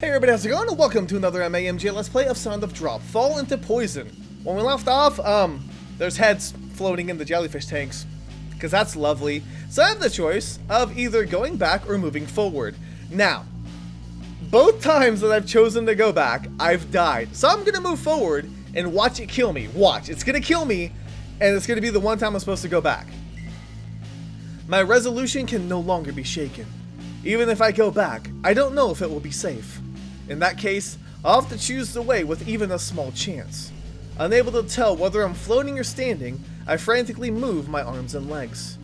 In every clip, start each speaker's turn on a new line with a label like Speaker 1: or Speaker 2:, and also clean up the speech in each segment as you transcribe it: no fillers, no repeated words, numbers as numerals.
Speaker 1: Hey everybody, how's it going? And welcome to another MAMJ Let's Play of Sound of Drop. Fall into Poison. When we left off, there's heads floating in the jellyfish tanks, because that's lovely. So I have the choice of either going back or moving forward. Now, both times that I've chosen to go back, I've died. So I'm gonna move forward and watch it kill me. Watch, it's gonna kill me, and it's gonna be the one time I'm supposed to go back. My resolution can no longer be shaken. Even if I go back, I don't know if it will be safe. In that case, I'll have to choose the way with even a small chance. Unable to tell whether I'm floating or standing, I frantically move my arms and legs.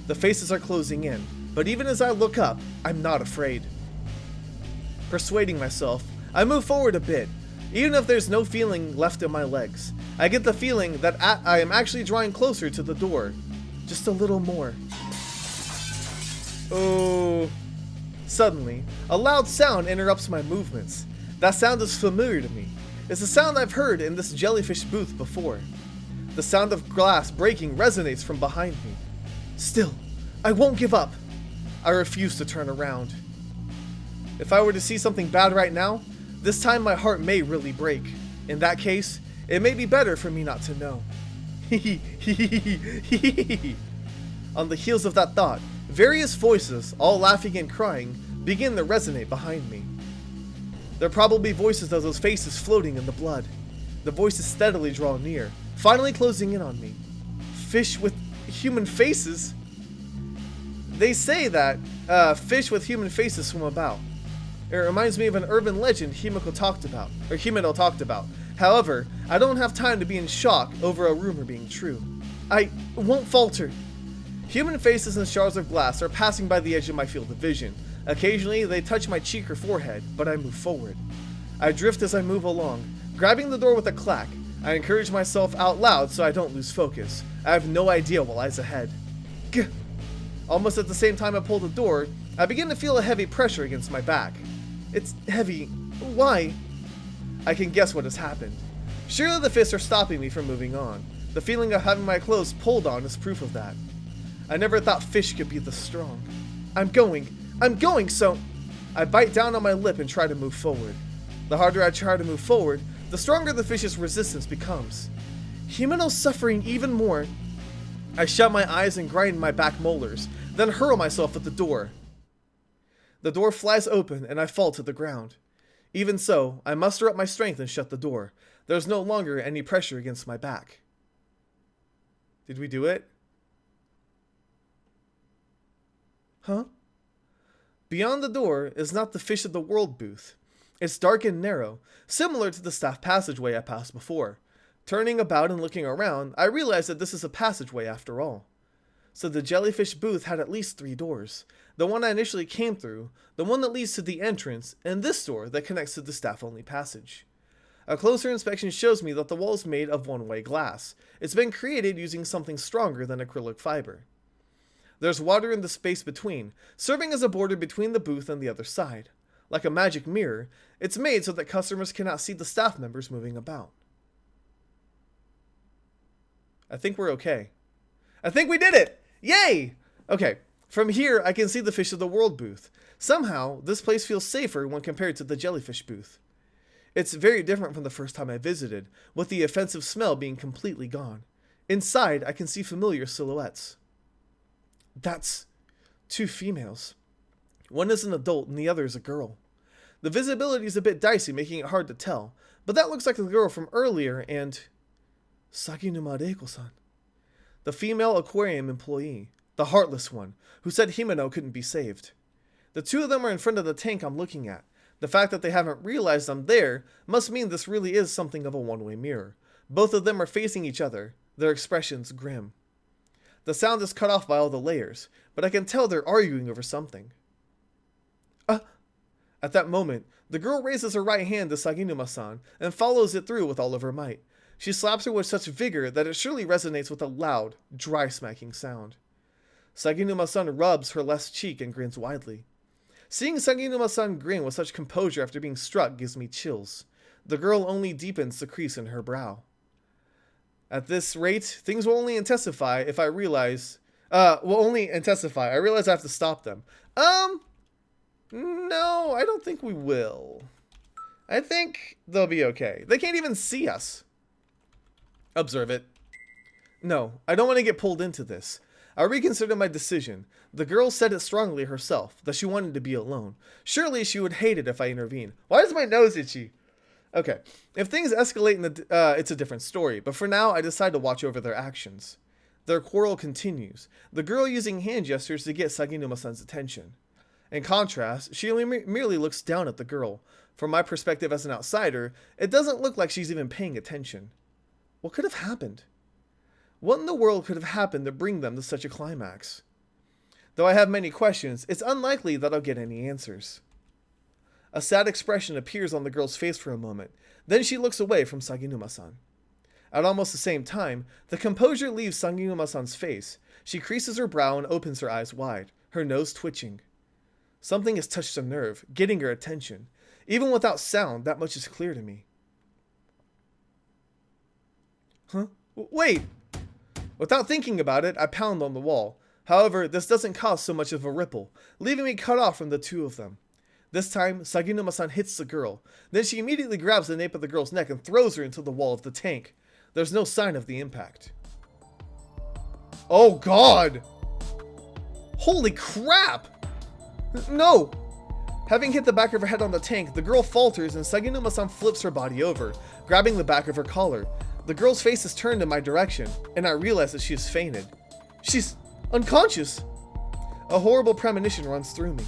Speaker 1: The faces are closing in, but even as I look up, I'm not afraid. Persuading myself, I move forward a bit. Even if there's no feeling left in my legs, I get the feeling that I am actually drawing closer to the door. Just a little more. Oh. Suddenly, a loud sound interrupts my movements. That sound is familiar to me. It's a sound I've heard in this jellyfish booth before. The sound of glass breaking resonates from behind me. Still, I won't give up. I refuse to turn around. If I were to see something bad right now, this time my heart may really break. In that case, it may be better for me not to know. On the heels of that thought, various voices, all laughing and crying, begin to resonate behind me. They're probably voices of those faces floating in the blood. The voices steadily draw near, finally closing in on me. Fish with human faces? They say that fish with human faces swim about. It reminds me of an urban legend Himiko talked about. However, I don't have time to be in shock over a rumor being true. I won't falter. Human faces and shards of glass are passing by the edge of my field of vision. Occasionally, they touch my cheek or forehead, but I move forward. I drift as I move along, grabbing the door with a clack. I encourage myself out loud so I don't lose focus. I have no idea what lies ahead. Gah! Almost at the same time I pull the door, I begin to feel a heavy pressure against my back. It's heavy. Why? I can guess what has happened. Surely the fists are stopping me from moving on. The feeling of having my clothes pulled on is proof of that. I never thought fish could be this strong. I'm going, so... I bite down on my lip and try to move forward. The harder I try to move forward, the stronger the fish's resistance becomes. Himeno's suffering even more. I shut my eyes and grind my back molars, then hurl myself at the door. The door flies open and I fall to the ground. Even so, I muster up my strength and shut the door. There's no longer any pressure against my back. Did we do it? Huh? Beyond the door is not the Fish of the World booth. It's dark and narrow, similar to the staff passageway I passed before. Turning about and looking around, I realized that this is a passageway after all. So the jellyfish booth had at least 3 doors. The one I initially came through, the one that leads to the entrance, and this door that connects to the staff-only passage. A closer inspection shows me that the wall is made of one-way glass. It's been created using something stronger than acrylic fiber. There's water in the space between, serving as a border between the booth and the other side. Like a magic mirror, it's made so that customers cannot see the staff members moving about. I think we're okay. I think we did it! Yay! Okay, from here I can see the Fish of the World booth. Somehow, this place feels safer when compared to the jellyfish booth. It's very different from the first time I visited, with the offensive smell being completely gone. Inside, I can see familiar silhouettes. That's 2 females. One is an adult and the other is a girl. The visibility is a bit dicey, making it hard to tell, but that looks like the girl from earlier and... Saginuma Reiko-san. The female aquarium employee, the heartless one, who said Himeno couldn't be saved. The 2 of them are in front of the tank I'm looking at. The fact that they haven't realized I'm there must mean this really is something of a one-way mirror. Both of them are facing each other, their expressions grim. The sound is cut off by all the layers, but I can tell they're arguing over something. At that moment, the girl raises her right hand to Saginuma-san and follows it through with all of her might. She slaps her with such vigor that it surely resonates with a loud, dry smacking sound. Saginuma-san rubs her left cheek and grins widely. Seeing Saginuma-san grin with such composure after being struck gives me chills. The girl only deepens the crease in her brow. At this rate, things will only intensify if I realize... I realize I have to stop them. No, I don't think we will. I think they'll be okay. They can't even see us. Observe it. No, I don't want to get pulled into this. I reconsider my decision. The girl said it strongly herself, that she wanted to be alone. Surely she would hate it if I intervene. Why is my nose itchy? Okay, if things escalate, it's a different story, but for now I decide to watch over their actions. Their quarrel continues, the girl using hand gestures to get Saginuma-san's attention. In contrast, she only merely looks down at the girl. From my perspective as an outsider, it doesn't look like she's even paying attention. What could have happened? What in the world could have happened to bring them to such a climax? Though I have many questions, it's unlikely that I'll get any answers. A sad expression appears on the girl's face for a moment, then she looks away from Saginuma-san. At almost the same time, the composure leaves Saginuma-san's face. She creases her brow and opens her eyes wide, her nose twitching. Something has touched a nerve, getting her attention. Even without sound, that much is clear to me. Huh? Wait! Without thinking about it, I pound on the wall. However, this doesn't cause so much of a ripple, leaving me cut off from the two of them. This time, Saginuma-san hits the girl. Then she immediately grabs the nape of the girl's neck and throws her into the wall of the tank. There's no sign of the impact. Oh god! Holy crap! No! Having hit the back of her head on the tank, the girl falters and Saginuma-san flips her body over, grabbing the back of her collar. The girl's face is turned in my direction, and I realize that she has fainted. She's unconscious! A horrible premonition runs through me.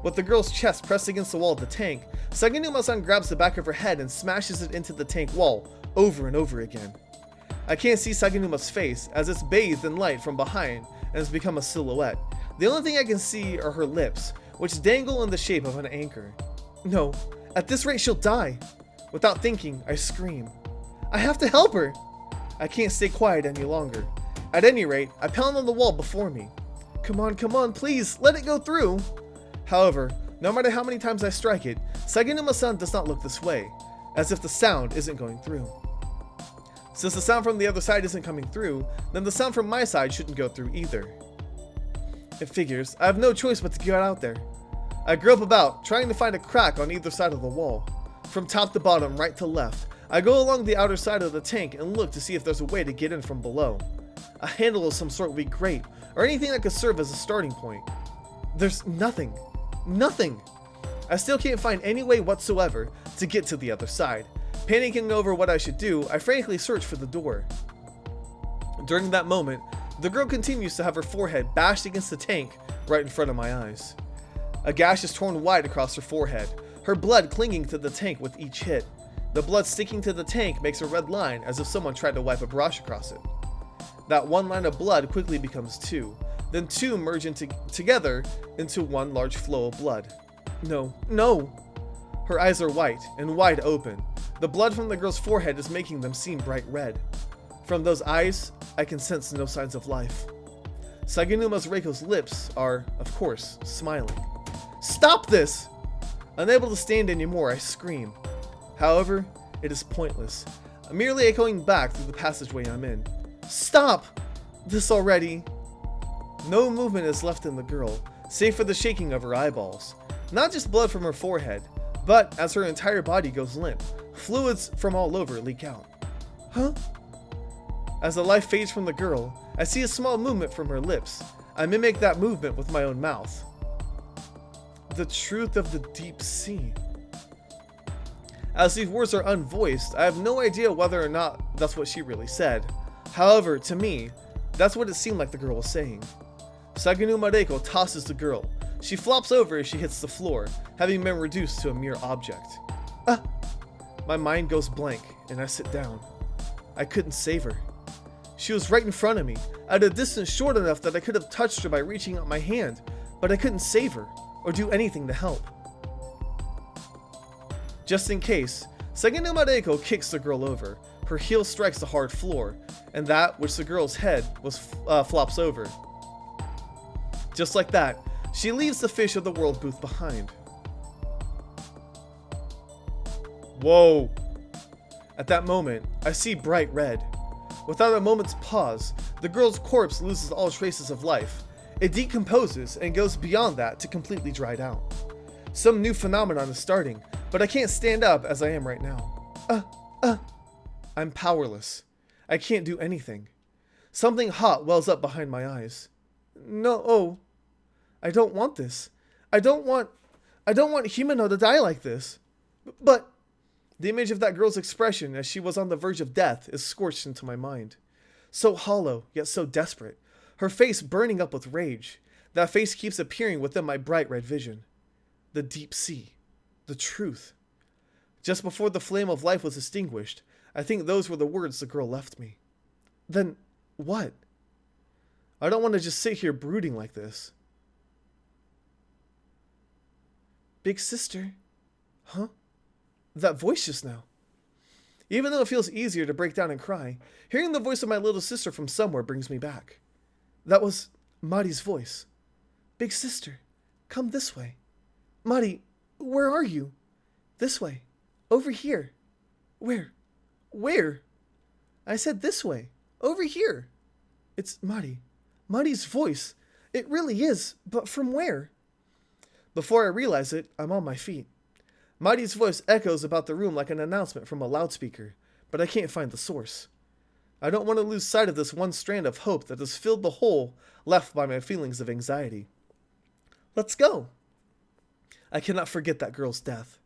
Speaker 1: With the girl's chest pressed against the wall of the tank, Saginuma-san grabs the back of her head and smashes it into the tank wall, over and over again. I can't see Saginuma's face, as it's bathed in light from behind and has become a silhouette. The only thing I can see are her lips, which dangle in the shape of an anchor. No, at this rate she'll die. Without thinking, I scream. I have to help her! I can't stay quiet any longer. At any rate, I pound on the wall before me. Come on, please, let it go through! However, no matter how many times I strike it, Saginuma-san does not look this way, as if the sound isn't going through. Since the sound from the other side isn't coming through, then the sound from my side shouldn't go through either. It figures, I have no choice but to get out there. I grope about, trying to find a crack on either side of the wall. From top to bottom, right to left, I go along the outer side of the tank and look to see if there's a way to get in from below. A handle of some sort would be great, or anything that could serve as a starting point. There's nothing. Nothing! I still can't find any way whatsoever to get to the other side. Panicking over what I should do, I frankly search for the door. During that moment, the girl continues to have her forehead bashed against the tank right in front of my eyes. A gash is torn wide across her forehead, her blood clinging to the tank with each hit. The blood sticking to the tank makes a red line as if someone tried to wipe a brush across it. That one line of blood quickly becomes two, then two merge together into one large flow of blood. No! Her eyes are white and wide open. The blood from the girl's forehead is making them seem bright red. From those eyes, I can sense no signs of life. Saginuma's Reiko's lips are, of course, smiling. Stop this! Unable to stand anymore, I scream. However, it is pointless. I'm merely echoing back through the passageway I'm in. Stop this already! No movement is left in the girl, save for the shaking of her eyeballs. Not just blood from her forehead, but as her entire body goes limp, fluids from all over leak out. Huh? As the life fades from the girl, I see a small movement from her lips. I mimic that movement with my own mouth. The truth of the deep sea. As these words are unvoiced, I have no idea whether or not that's what she really said. However, to me, that's what it seemed like the girl was saying. Saginuma Reiko tosses the girl. She flops over as she hits the floor, having been reduced to a mere object. My mind goes blank, and I sit down. I couldn't save her. She was right in front of me, at a distance short enough that I could have touched her by reaching out my hand, but I couldn't save her, or do anything to help. Just in case, Saginuma Reiko kicks the girl over. Her heel strikes the hard floor, and that which the girl's head was flops over. Just like that, she leaves the fish of the world booth behind. Whoa! At that moment, I see bright red. Without a moment's pause, the girl's corpse loses all traces of life. It decomposes and goes beyond that to completely dried out. Some new phenomenon is starting. but I can't stand up as I am right now. I'm powerless. I can't do anything. Something hot wells up behind my eyes. No, I don't want this. I don't want Himeno to die like this. But the image of that girl's expression as she was on the verge of death is scorched into my mind. So hollow, yet so desperate. Her face burning up with rage. That face keeps appearing within my bright red vision. The deep sea. The truth. Just before the flame of life was extinguished, I think those were the words the girl left me. Then, what? I don't want to just sit here brooding like this. Big sister? Huh? That voice just now. Even though it feels easier to break down and cry, hearing the voice of my little sister from somewhere brings me back. That was Mari's voice. Big sister, come this way. Mari, where are you? This way. Over here. Where? Where? I said this way. Over here. It's Mari. Mari's voice. It really is, but from where? Before I realize it, I'm on my feet. Mari's voice echoes about the room like an announcement from a loudspeaker, but I can't find the source. I don't want to lose sight of this one strand of hope that has filled the hole left by my feelings of anxiety. Let's go. I cannot forget that girl's death.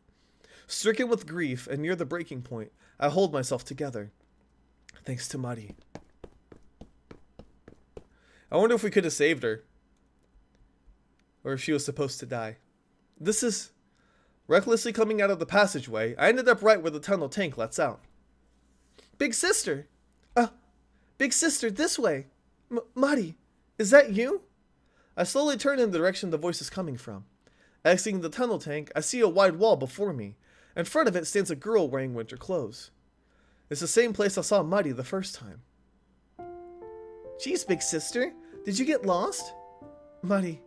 Speaker 1: Stricken with grief and near the breaking point, I hold myself together. Thanks to Mari. I wonder if we could have saved her. Or if she was supposed to die. This is... Recklessly coming out of the passageway, I ended up right where the tunnel tank lets out. Big sister! Big sister, this way! Mari, is that you? I slowly turn in the direction the voice is coming from. Exiting the tunnel tank, I see a wide wall before me. In front of it stands a girl wearing winter clothes. It's the same place I saw Mari the first time. Geez, big sister, did you get lost? Mari,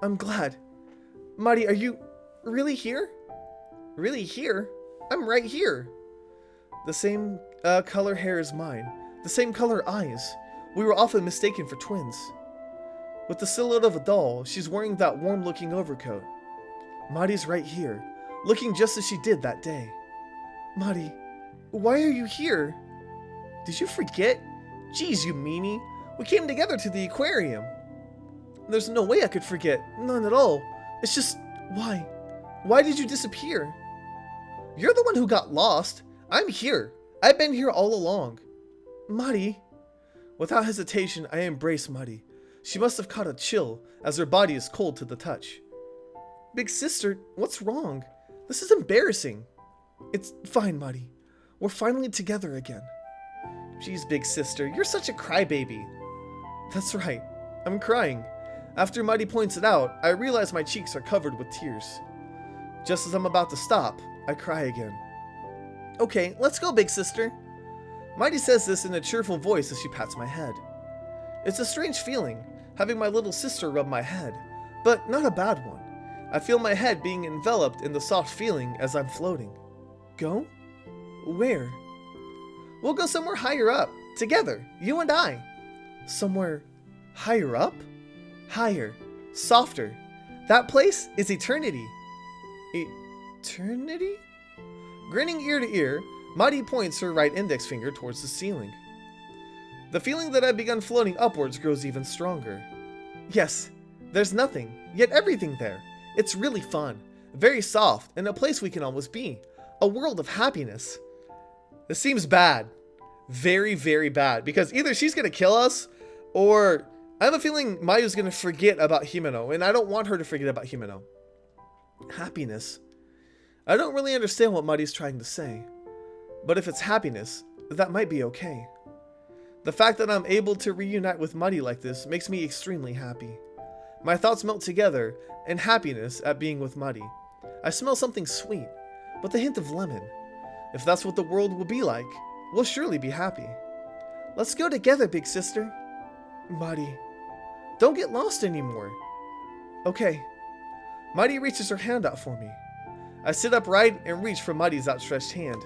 Speaker 1: I'm glad. Mari, are you really here? Really here? I'm right here. The same color hair as mine. The same color eyes. We were often mistaken for twins. With the silhouette of a doll, she's wearing that warm-looking overcoat. Mari's right here, looking just as she did that day. Mari, why are you here? Did you forget? Geez, you meanie. We came together to the aquarium. There's no way I could forget. None at all. It's just, why? Why did you disappear? You're the one who got lost. I'm here. I've been here all along. Mari. Without hesitation, I embrace Mari. She must have caught a chill, as her body is cold to the touch. Big sister, what's wrong? This is embarrassing. It's fine, Mari. We're finally together again. Jeez, big sister, you're such a crybaby. That's right. I'm crying. After Mari points it out, I realize my cheeks are covered with tears. Just as I'm about to stop, I cry again. Okay, let's go, big sister. Mari says this in a cheerful voice as she pats my head. It's a strange feeling, having my little sister rub my head, but not a bad one. I feel my head being enveloped in the soft feeling as I'm floating. Go? Where? We'll go somewhere higher up, together, you and I. Somewhere higher up? Higher, softer. That place is eternity. Eternity? Grinning ear to ear, Mari points her right index finger towards the ceiling. The feeling that I've begun floating upwards grows even stronger. Yes, there's nothing, yet everything there. It's really fun, very soft, and a place we can almost be. A world of happiness. This seems bad. Very, very bad. Because either she's going to kill us, or I have a feeling Mayu's going to forget about Himeno, and I don't want her to forget about Himeno. Happiness. I don't really understand what Mari's trying to say. But if it's happiness, that might be okay. The fact that I'm able to reunite with Mari like this makes me extremely happy. My thoughts melt together in happiness at being with Mari. I smell something sweet, with a hint of lemon. If that's what the world will be like, we'll surely be happy. Let's go together, big sister. Mari, don't get lost anymore. Okay. Mari reaches her hand out for me. I sit upright and reach for Mari's outstretched hand.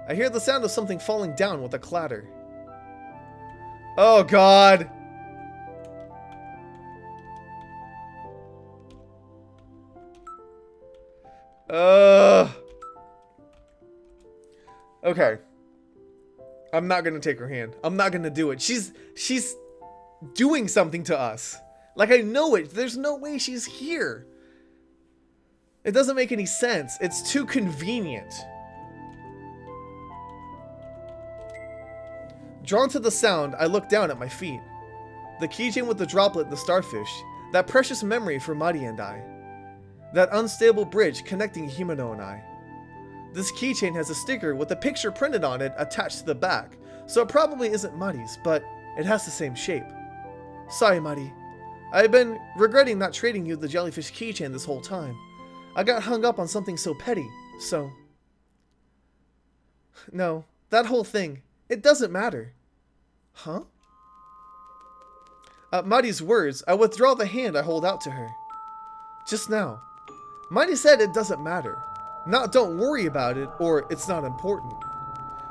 Speaker 1: I hear the sound of something falling down with a clatter. Oh God! Okay. I'm not gonna take her hand. I'm not gonna do it. She's doing something to us. Like, I know it. There's no way she's here. It doesn't make any sense. It's too convenient. Drawn to the sound, I look down at my feet. The keychain with the droplet and the starfish. That precious memory for Mari and I. That unstable bridge connecting Himeno and I. This keychain has a sticker with a picture printed on it attached to the back, so it probably isn't Mari's, but it has the same shape. Sorry, Mari. I've been regretting not trading you the jellyfish keychain this whole time. I got hung up on something so petty, so... No, that whole thing, it doesn't matter. Huh? At Mari's words, I withdraw the hand I hold out to her. Just now, Mari said it doesn't matter. Not don't worry about it, or it's not important.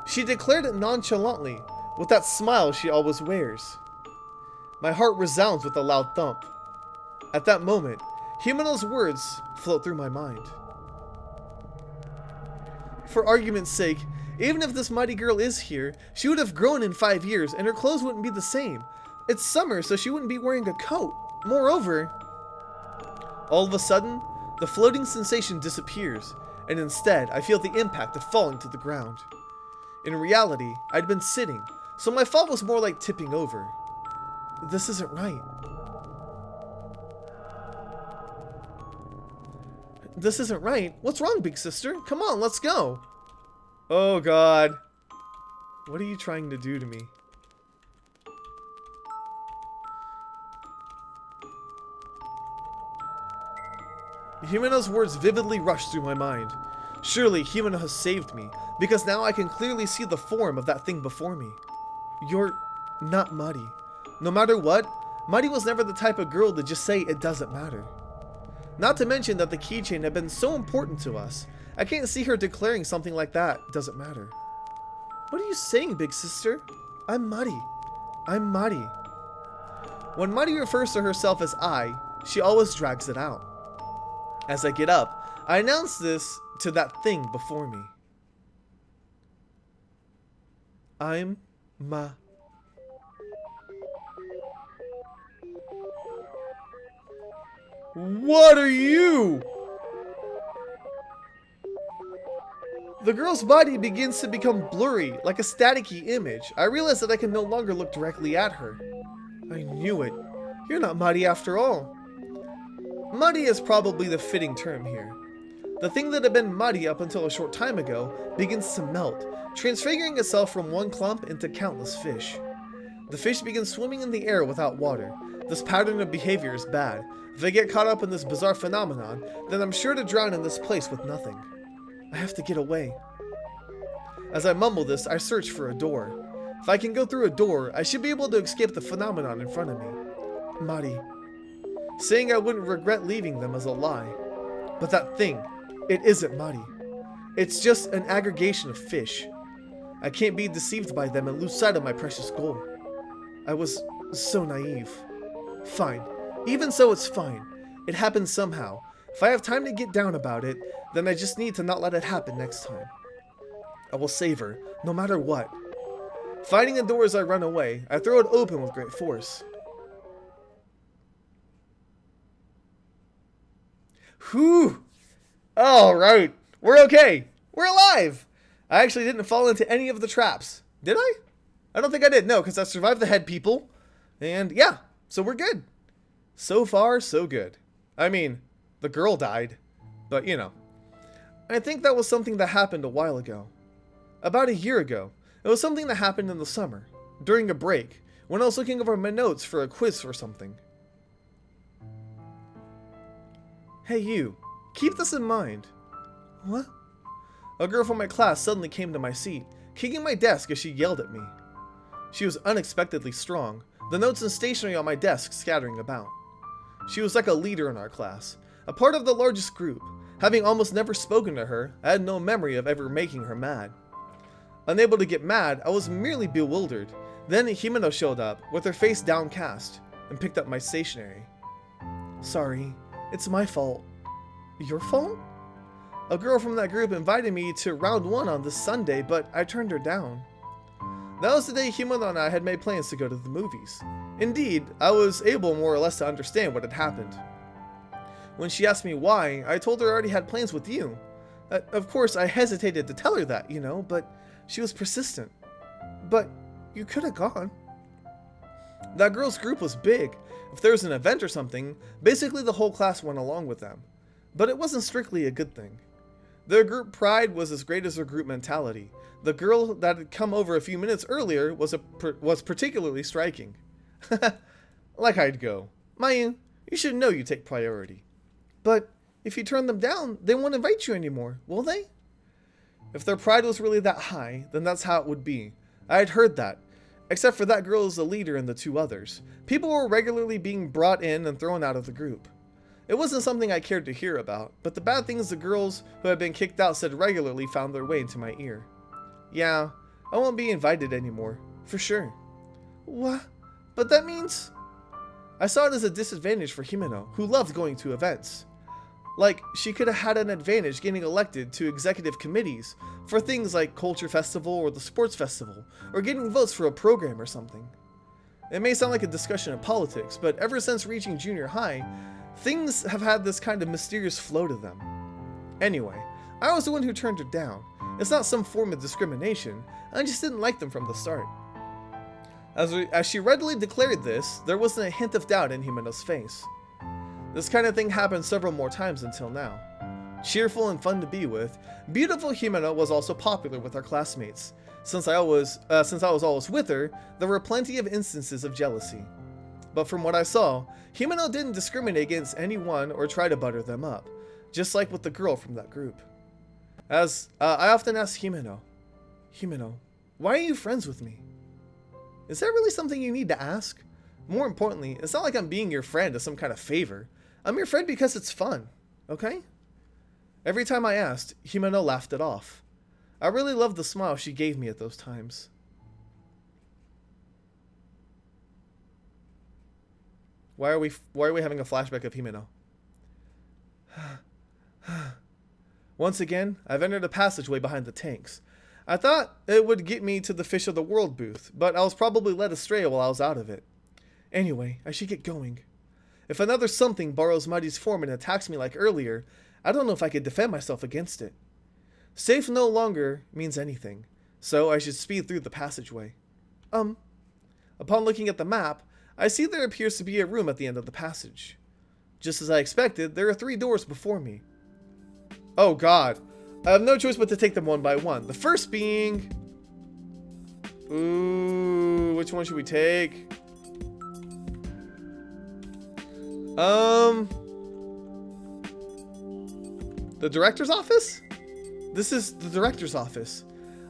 Speaker 1: She declared it nonchalantly, with that smile she always wears. My heart resounds with a loud thump. At that moment, Himeno's words float through my mind. For argument's sake, even if this mighty girl is here, she would have grown in 5 years and her clothes wouldn't be the same. It's summer, so she wouldn't be wearing a coat. Moreover, all of a sudden, the floating sensation disappears, and instead, I feel the impact of falling to the ground. In reality, I'd been sitting, so my fall was more like tipping over. This isn't right. This isn't right? What's wrong, big sister? Come on, let's go. Oh god. What are you trying to do to me? Himeno's words vividly rush through my mind. Surely Himeno has saved me, because now I can clearly see the form of that thing before me. You're not Mari. No matter what, Mari was never the type of girl to just say it doesn't matter. Not to mention that the keychain had been so important to us. I can't see her declaring something like that doesn't matter. What are you saying, big sister? I'm Mari. I'm Mari. When Mari refers to herself as I, she always drags it out. As I get up, I announce this to that thing before me. I'm What are you? The girl's body begins to become blurry, like a staticky image. I realize that I can no longer look directly at her. I knew it. You're not Mari after all. Mari is probably the fitting term here. The thing that had been Mari up until a short time ago begins to melt, transfiguring itself from one clump into countless fish. The fish begin swimming in the air without water. This pattern of behavior is bad. If I get caught up in this bizarre phenomenon, then I'm sure to drown in this place with nothing. I have to get away. As I mumble this, I search for a door. If I can go through a door, I should be able to escape the phenomenon in front of me. Mari. Saying I wouldn't regret leaving them is a lie. But that thing, it isn't Mari. It's just an aggregation of fish. I can't be deceived by them and lose sight of my precious goal. I was so naive. Fine. Even so, it's fine. It happened somehow. If I have time to get down about it, then I just need to not let it happen next time. I will save her, no matter what. Finding a door as I run away, I throw it open with great force. Whew! Alright, we're okay. We're alive! I actually didn't fall into any of the traps. Did I? I don't think I did, no, because I survived the head people. And yeah, so we're good. So far, so good. I mean, the girl died, but you know. I think that was something that happened a while ago. About a year ago. It was something that happened in the summer, during a break, when I was looking over my notes for a quiz or something. Hey you, keep this in mind. What? A girl from my class suddenly came to my seat, kicking my desk as she yelled at me. She was unexpectedly strong, the notes and stationery on my desk scattering about. She was like a leader in our class, a part of the largest group. Having almost never spoken to her, I had no memory of ever making her mad. Unable to get mad, I was merely bewildered. Then Himeno showed up, with her face downcast, and picked up my stationery. Sorry, it's my fault. Your fault? A girl from that group invited me to round 1 on this Sunday, but I turned her down. That was the day Himeno and I had made plans to go to the movies. Indeed, I was able more or less to understand what had happened. When she asked me why, I told her I already had plans with you. Of course, I hesitated to tell her that, but she was persistent. But you could have gone. That girl's group was big. If there was an event or something, basically the whole class went along with them. But it wasn't strictly a good thing. Their group pride was as great as their group mentality. The girl that had come over a few minutes earlier was particularly striking. Like I'd go, Mayu, you should know you take priority. But if you turn them down, they won't invite you anymore, will they? If their pride was really that high, then that's how it would be. I had heard that. Except for that girl as the leader and the 2 others. People were regularly being brought in and thrown out of the group. It wasn't something I cared to hear about, but the bad things the girls who had been kicked out said regularly found their way into my ear. Yeah, I won't be invited anymore, for sure. What? But that means... I saw it as a disadvantage for Himeno, who loved going to events. Like, she could have had an advantage getting elected to executive committees for things like Culture Festival or the Sports Festival, or getting votes for a program or something. It may sound like a discussion of politics, but ever since reaching junior high, things have had this kind of mysterious flow to them. Anyway, I was the one who turned her down. It's not some form of discrimination, I just didn't like them from the start. As she readily declared this, there wasn't a hint of doubt in Himeno's face. This kind of thing happened several more times until now. Cheerful and fun to be with, beautiful Himeno was also popular with our classmates. Since I was always with her, there were plenty of instances of jealousy. But from what I saw, Himeno didn't discriminate against anyone or try to butter them up, just like with the girl from that group. As I often ask Himeno, why are you friends with me? Is that really something you need to ask? More importantly, it's not like I'm being your friend as some kind of favor. I'm your friend because it's fun, okay? Every time I asked, Himeno laughed it off. I really loved the smile she gave me at those times. Why are we having a flashback of Himeno? Once again, I've entered a passageway behind the tanks. I thought it would get me to the Fish of the World booth, but I was probably led astray while I was out of it. Anyway, I should get going. If another something borrows Mighty's form and attacks me like earlier, I don't know if I could defend myself against it. Safe no longer means anything, so I should speed through the passageway. Upon looking at the map, I see there appears to be a room at the end of the passage. Just as I expected, there are 3 doors before me. Oh god, I have no choice but to take them one by one. The first being... Ooh, which one should we take? The director's office? This is the director's office.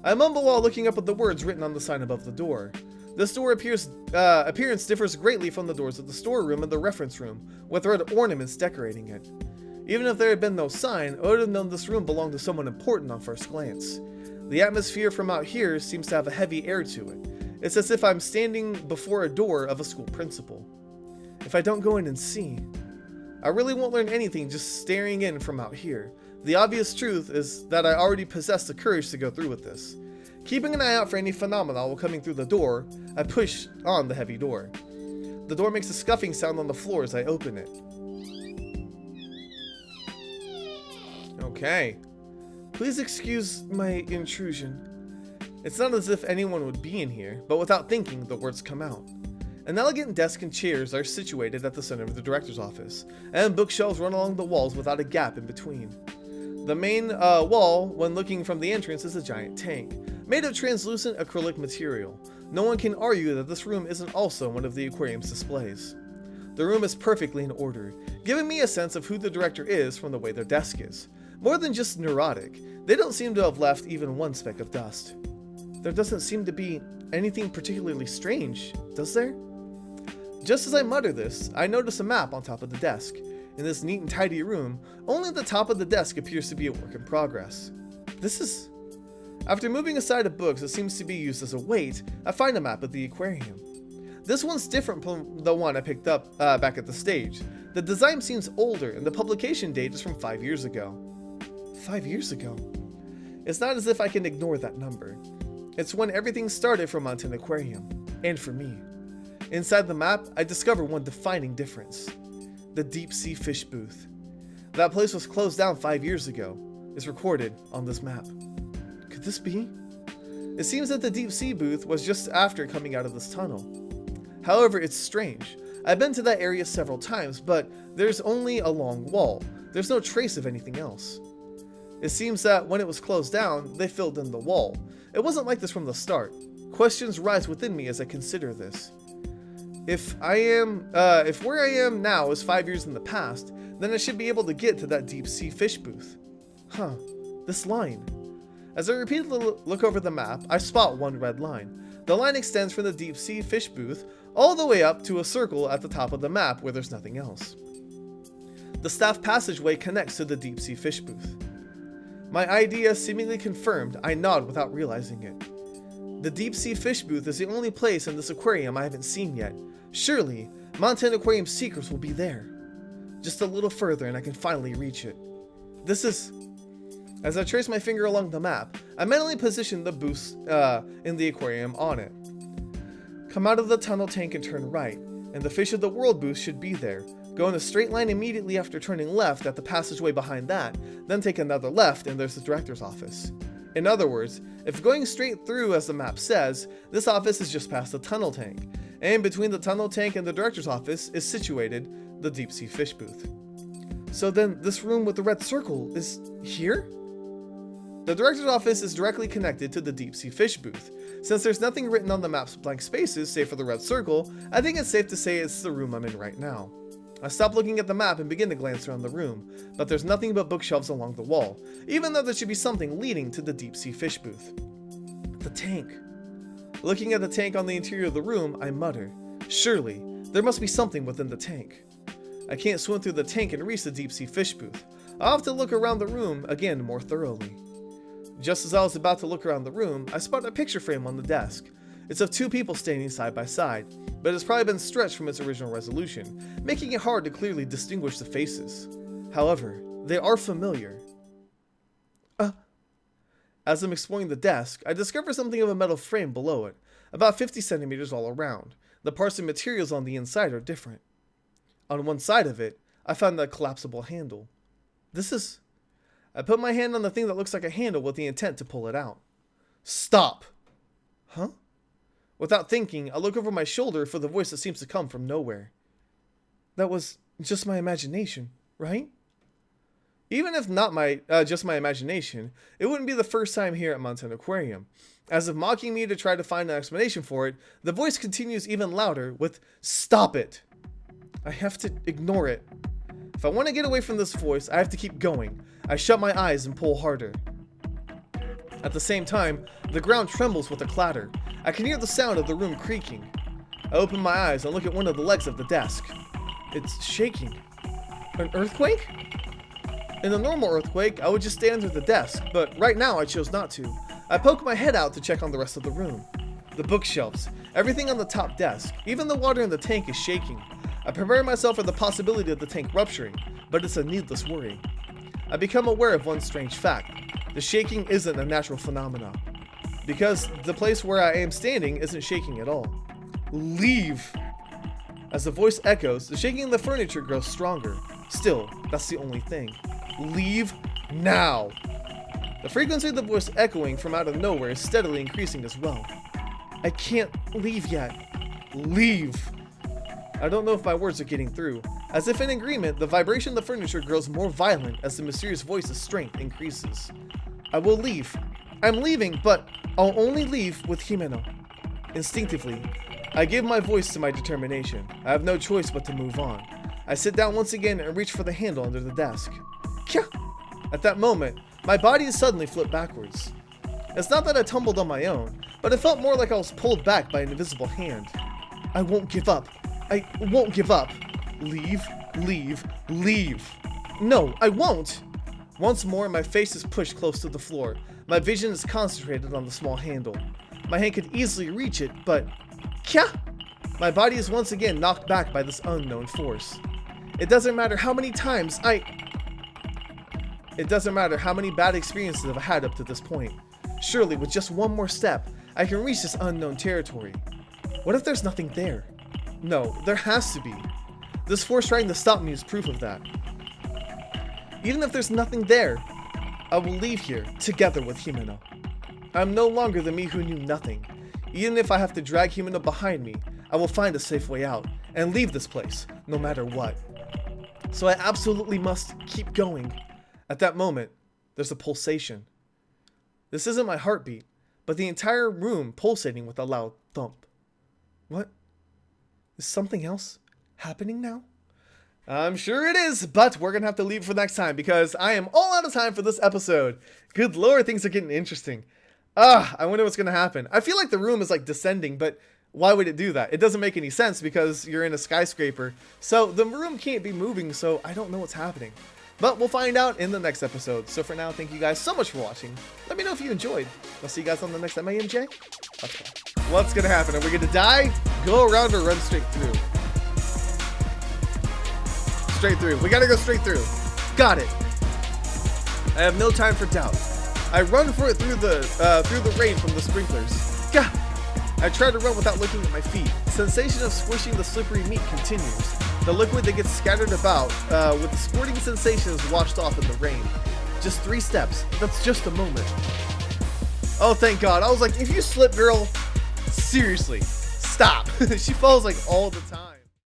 Speaker 1: I mumble while looking up at the words written on the sign above the door. This door appearance differs greatly from the doors of the storeroom and the reference room, with red ornaments decorating it. Even if there had been no sign, I would have known this room belonged to someone important on first glance. The atmosphere from out here seems to have a heavy air to it. It's as if I'm standing before a door of a school principal. If I don't go in and see, I really won't learn anything just staring in from out here. The obvious truth is that I already possess the courage to go through with this. Keeping an eye out for any phenomena while coming through the door, I push on the heavy door. The door makes a scuffing sound on the floor as I open it. Okay. Please excuse my intrusion. It's not as if anyone would be in here, but without thinking, the words come out. An elegant desk and chairs are situated at the center of the director's office, and bookshelves run along the walls without a gap in between. The main wall, when looking from the entrance, is a giant tank, made of translucent acrylic material. No one can argue that this room isn't also one of the aquarium's displays. The room is perfectly in order, giving me a sense of who the director is from the way their desk is. More than just neurotic, they don't seem to have left even one speck of dust. There doesn't seem to be anything particularly strange, does there? Just as I mutter this, I notice a map on top of the desk. In this neat and tidy room, only the top of the desk appears to be a work in progress. After moving aside of books that seems to be used as a weight, I find a map of the aquarium. This one's different from the one I picked up back at the stage. The design seems older and the publication date is from 5 years ago. 5 years ago. It's not as if I can ignore that number. It's when everything started for Mountain Aquarium, and for me. Inside the map, I discovered one defining difference. The deep sea fish booth. That place was closed down 5 years ago. It's recorded on this map. Could this be? It seems that the deep sea booth was just after coming out of this tunnel. However, it's strange. I've been to that area several times, but there's only a long wall. There's no trace of anything else. It seems that when it was closed down, they filled in the wall. It wasn't like this from the start. Questions rise within me as I consider this. If where I am now is 5 years in the past, then I should be able to get to that deep sea fish booth. Huh, this line. As I repeatedly look over the map, I spot one red line. The line extends from the deep sea fish booth all the way up to a circle at the top of the map where there's nothing else. The staff passageway connects to the deep sea fish booth. My idea seemingly confirmed, I nod without realizing it. The deep sea fish booth is the only place in this aquarium I haven't seen yet. Surely, Mountain Aquarium's secrets will be there. Just a little further and I can finally reach it. As I trace my finger along the map, I mentally position the booths in the aquarium on it. Come out of the tunnel tank and turn right, and the Fish of the World booth should be there. Go in a straight line immediately after turning left at the passageway behind that, then take another left and there's the director's office. In other words, if going straight through as the map says, this office is just past the tunnel tank, and between the tunnel tank and the director's office is situated the deep sea fish booth. So then this room with the red circle is here? The director's office is directly connected to the deep sea fish booth. Since there's nothing written on the map's blank spaces save for the red circle, I think it's safe to say it's the room I'm in right now. I stop looking at the map and begin to glance around the room, but there's nothing but bookshelves along the wall, even though there should be something leading to the deep sea fish booth. The tank. Looking at the tank on the interior of the room, I mutter, surely, there must be something within the tank. I can't swim through the tank and reach the deep sea fish booth. I'll have to look around the room again more thoroughly. Just as I was about to look around the room, I spot a picture frame on the desk. It's of two people standing side by side, but it's probably been stretched from its original resolution, making it hard to clearly distinguish the faces. However, they are familiar. As I'm exploring the desk, I discover something of a metal frame below it, about 50 centimeters all around. The parts and materials on the inside are different. On one side of it, I found a collapsible handle. I put my hand on the thing that looks like a handle with the intent to pull it out. Stop! Huh? Without thinking, I look over my shoulder for the voice that seems to come from nowhere. That was just my imagination, right? Even if not just my imagination, it wouldn't be the first time here at Mountain Aquarium. As if mocking me to try to find an explanation for it, the voice continues even louder with, "Stop it!" I have to ignore it. If I want to get away from this voice, I have to keep going. I shut my eyes and pull harder. At the same time, the ground trembles with a clatter. I can hear the sound of the room creaking. I open my eyes and look at one of the legs of the desk. It's shaking. An earthquake? In a normal earthquake, I would just stay under the desk, but right now I chose not to. I poke my head out to check on the rest of the room. The bookshelves, everything on the top desk, even the water in the tank is shaking. I prepare myself for the possibility of the tank rupturing, but it's a needless worry. I become aware of one strange fact. The shaking isn't a natural phenomenon, because the place where I am standing isn't shaking at all. Leave! As the voice echoes, the shaking of the furniture grows stronger. Still, that's the only thing. Leave now! The frequency of the voice echoing from out of nowhere is steadily increasing as well. I can't leave yet. Leave! I don't know if my words are getting through. As if in agreement, the vibration of the furniture grows more violent as the mysterious voice's strength increases. I will leave. I'm leaving, but I'll only leave with Himeno. Instinctively, I give my voice to my determination. I have no choice but to move on. I sit down once again and reach for the handle under the desk. Kya! At that moment, my body is suddenly flipped backwards. It's not that I tumbled on my own, but it felt more like I was pulled back by an invisible hand. I won't give up. I won't give up. Leave, leave, leave. No, I won't. Once more, my face is pushed close to the floor. My vision is concentrated on the small handle. My hand could easily reach it, but... Kya! My body is once again knocked back by this unknown force. It doesn't matter how many times It doesn't matter how many bad experiences I've had up to this point. Surely, with just one more step, I can reach this unknown territory. What if there's nothing there? No, there has to be. This force trying to stop me is proof of that. Even if there's nothing there, I will leave here together with Himeno. I'm no longer the me who knew nothing. Even if I have to drag Himeno behind me, I will find a safe way out and leave this place, no matter what. So I absolutely must keep going. At that moment, there's a pulsation. This isn't my heartbeat, but the entire room pulsating with a loud thump. What? Is something else happening now? I'm sure it is, but we're gonna have to leave for next time because I am all out of time for this episode. Good lord, things are getting interesting. I wonder what's gonna happen. I feel like the room is like descending, but why would it do that? It doesn't make any sense because you're in a skyscraper. So the room can't be moving, so I don't know what's happening. But we'll find out in the next episode. So for now, thank you guys so much for watching. Let me know if you enjoyed. I'll see you guys on the next MAMJ. Okay. What's gonna happen? Are we gonna die? Go around or run straight through? Straight through. We gotta go straight through. Got it. I have no time for doubt. I run for it through the rain from the sprinklers. Gah! I try to run without looking at my feet. Sensation of squishing the slippery meat continues. The liquid that gets scattered about with the squirting sensation is washed off in the rain. Just 3 steps. That's just a moment. Oh, thank God. I was like, if you slip, girl, seriously, stop. She falls like all the time.